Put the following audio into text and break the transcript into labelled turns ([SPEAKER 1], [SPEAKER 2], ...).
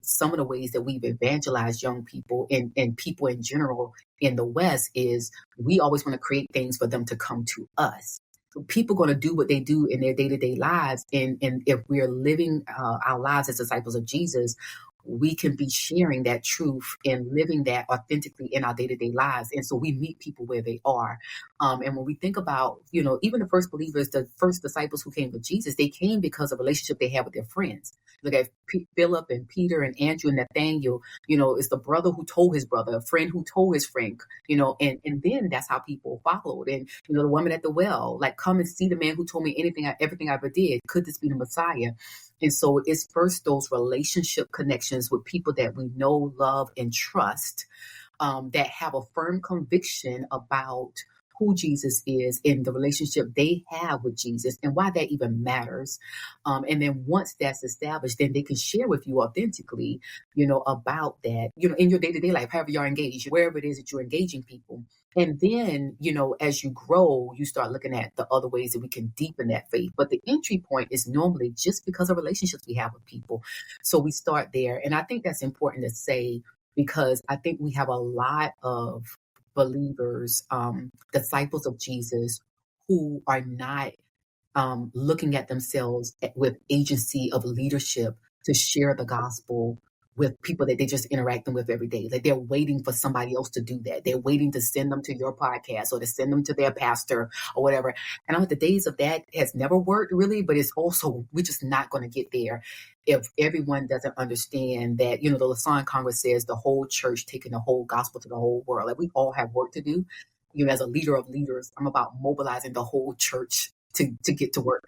[SPEAKER 1] some of the ways that we've evangelized young people and people in general in the West is we always want to create things for them to come to us. So people going to do what they do in their day-to-day lives. And if we're living our lives as disciples of Jesus, we can be sharing that truth and living that authentically in our day-to-day lives. And so we meet people where they are. And when we think about, even the first believers, the first disciples who came with Jesus, they came because of a relationship they had with their friends. Look at Philip and Peter and Andrew and Nathaniel, it's the brother who told his brother, a friend who told his friend, and then that's how people followed. And, the woman at the well, like, come and see the man who told me everything I ever did. Could this be the Messiah? And so it's first those relationship connections with people that we know, love, and trust, that have a firm conviction about who Jesus is and the relationship they have with Jesus and why that even matters. And then once that's established, then they can share with you authentically, about that, in your day-to-day life, however you're engaged, wherever it is that you're engaging people. And then, as you grow, you start looking at the other ways that we can deepen that faith. But the entry point is normally just because of relationships we have with people. So we start there. And I think that's important to say, because I think we have a lot of believers, disciples of Jesus, who are not looking at themselves with agency of leadership to share the gospel with people that they're just interacting with every day. Like, they're waiting for somebody else to do that. They're waiting to send them to your podcast or to send them to their pastor or whatever. And I know the days of that has never worked really, but it's also, we're just not going to get there if everyone doesn't understand that, the Lasan Congress says the whole church taking the whole gospel to the whole world. Like, we all have work to do. As a leader of leaders, I'm about mobilizing the whole church to get to work.